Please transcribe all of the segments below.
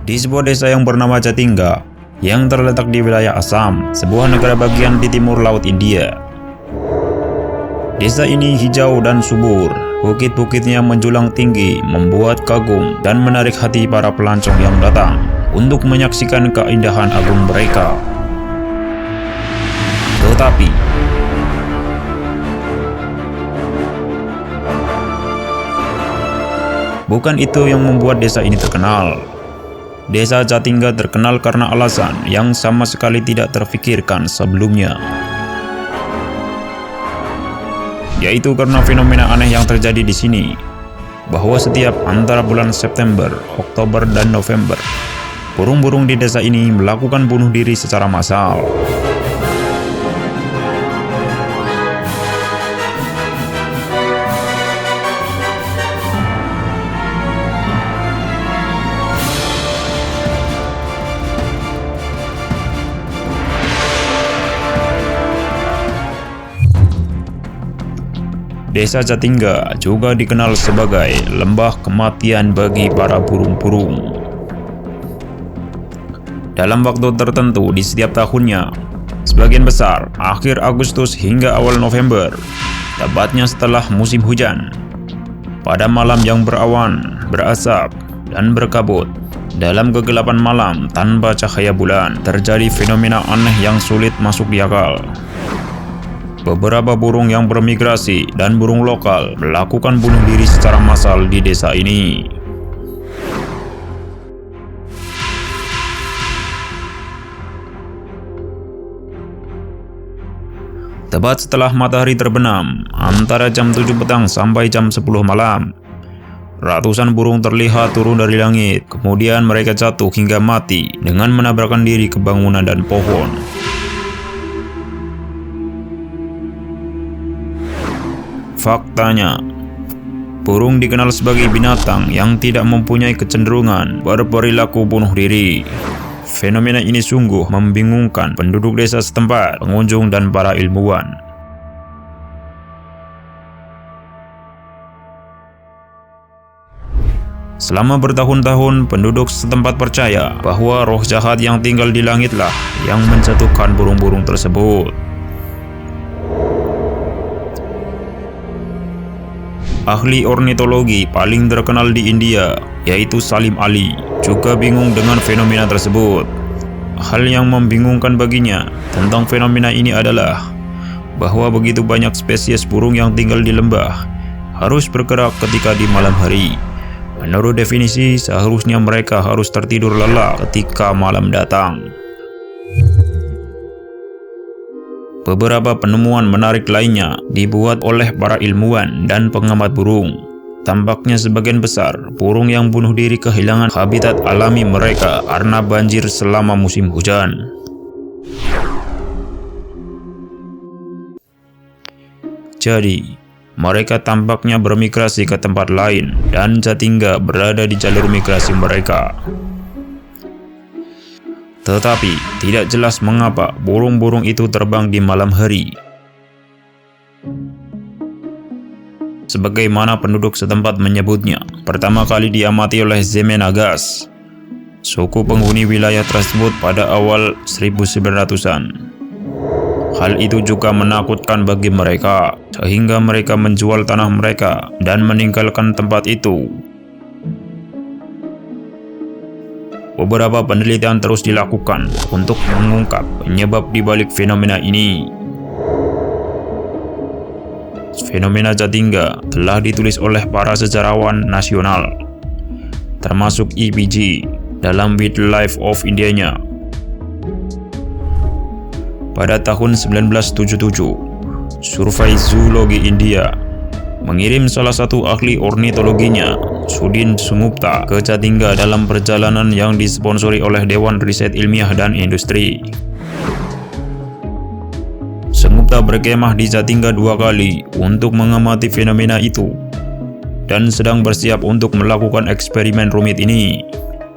di sebuah desa yang bernama Jatingga yang terletak di wilayah Assam, sebuah negara bagian di timur laut India. Desa ini hijau dan subur, bukit-bukitnya menjulang tinggi, membuat kagum dan menarik hati para pelancong yang datang untuk menyaksikan keindahan agung mereka. Tetapi bukan itu yang membuat desa ini terkenal. Desa Jatingga terkenal karena alasan yang sama sekali tidak terfikirkan sebelumnya, yaitu karena fenomena aneh yang terjadi di sini, bahwa setiap antara bulan September, Oktober, dan November, burung-burung di desa ini melakukan bunuh diri secara massal. Desa Jatingga juga dikenal sebagai lembah kematian bagi para burung-burung. Dalam waktu tertentu di setiap tahunnya, sebagian besar akhir Agustus hingga awal November, tepatnya setelah musim hujan, pada malam yang berawan, berasap, dan berkabut, dalam kegelapan malam tanpa cahaya bulan, terjadi fenomena aneh yang sulit masuk di akal. Beberapa burung yang bermigrasi dan burung lokal melakukan bunuh diri secara massal di desa ini. Tepat setelah matahari terbenam, antara jam 7 petang sampai jam 10 malam, ratusan burung terlihat turun dari langit, kemudian mereka jatuh hingga mati dengan menabrakkan diri ke bangunan dan pohon. Faktanya, burung dikenal sebagai binatang yang tidak mempunyai kecenderungan berperilaku bunuh diri. Fenomena ini sungguh membingungkan penduduk desa setempat, pengunjung, dan para ilmuwan. Selama bertahun-tahun, penduduk setempat percaya bahwa roh jahat yang tinggal di langitlah yang menjatuhkan burung-burung tersebut. Ahli ornitologi paling terkenal di India, yaitu Salim Ali, juga bingung dengan fenomena tersebut. Hal yang membingungkan baginya tentang fenomena ini adalah bahwa begitu banyak spesies burung yang tinggal di lembah harus bergerak ketika di malam hari. Menurut definisi, seharusnya mereka harus tertidur lelap ketika malam datang. Beberapa penemuan menarik lainnya dibuat oleh para ilmuwan dan pengamat burung. Tampaknya sebagian besar burung yang bunuh diri kehilangan habitat alami mereka karena banjir selama musim hujan. Jadi, mereka tampaknya bermigrasi ke tempat lain dan Jatingga berada di jalur migrasi mereka. Tetapi tidak jelas mengapa burung-burung itu terbang di malam hari. Sebagaimana penduduk setempat menyebutnya, pertama kali diamati oleh Zemenagas, suku penghuni wilayah tersebut pada awal 1900-an. Hal itu juga menakutkan bagi mereka, sehingga mereka menjual tanah mereka dan meninggalkan tempat itu. Beberapa penelitian terus dilakukan untuk mengungkap penyebab di balik fenomena ini. Fenomena Jatingga telah ditulis oleh para sejarawan nasional, termasuk EPG dalam Wildlife of India-nya. Pada tahun 1977, Survei Zoologi India mengirim salah satu ahli ornitologinya, Sudhin Sengupta, ke Jatingga dalam perjalanan yang disponsori oleh Dewan Riset Ilmiah dan Industri. Sengupta berkemah di Jatingga 2 kali untuk mengamati fenomena itu dan sedang bersiap untuk melakukan eksperimen rumit ini.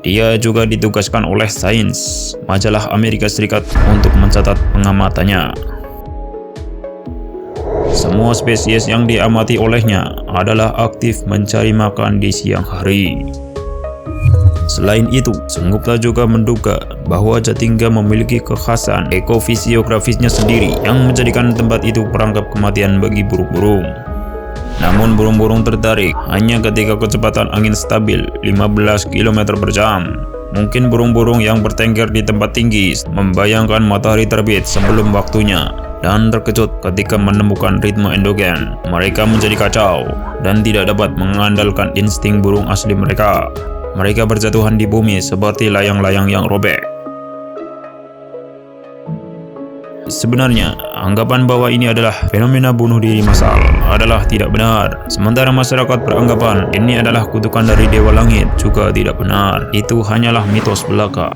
Dia juga ditugaskan oleh Science, majalah Amerika Serikat, untuk mencatat pengamatannya. Semua spesies yang diamati olehnya adalah aktif mencari makan di siang hari. Selain itu, Senggupta juga menduga bahwa Jatingga memiliki kekhasan ekofisiografisnya sendiri yang menjadikan tempat itu perangkap kematian bagi burung-burung. Namun burung-burung tertarik hanya ketika kecepatan angin stabil 15 km per jam. Mungkin burung-burung yang bertengger di tempat tinggi membayangkan matahari terbit sebelum waktunya dan terkejut ketika menemukan ritme endogen. Mereka menjadi kacau dan tidak dapat mengandalkan insting burung asli mereka. Mereka berjatuhan di bumi seperti layang-layang yang robek. Sebenarnya, anggapan bahwa ini adalah fenomena bunuh diri massal adalah tidak benar. Sementara masyarakat beranggapan ini adalah kutukan dari dewa langit juga tidak benar. Itu hanyalah mitos belaka.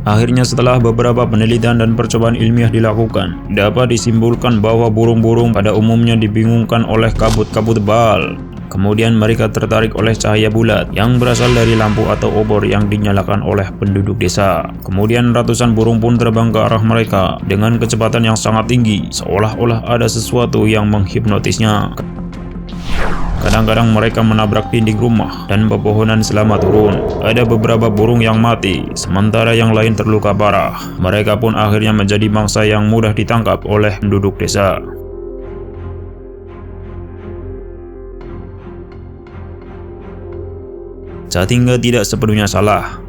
Akhirnya setelah beberapa penelitian dan percobaan ilmiah dilakukan, dapat disimpulkan bahwa burung-burung pada umumnya dibingungkan oleh kabut-kabut tebal. Kemudian mereka tertarik oleh cahaya bulat yang berasal dari lampu atau obor yang dinyalakan oleh penduduk desa. Kemudian ratusan burung pun terbang ke arah mereka dengan kecepatan yang sangat tinggi, seolah-olah ada sesuatu yang menghipnotisnya. Kadang-kadang mereka menabrak dinding rumah dan pepohonan selama turun. Ada beberapa burung yang mati, sementara yang lain terluka parah. Mereka pun akhirnya menjadi mangsa yang mudah ditangkap oleh penduduk desa. Jatingga tidak sepenuhnya salah.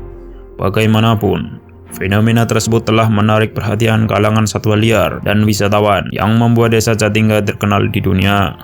Bagaimanapun, fenomena tersebut telah menarik perhatian kalangan satwa liar dan wisatawan yang membuat desa Jatingga terkenal di dunia.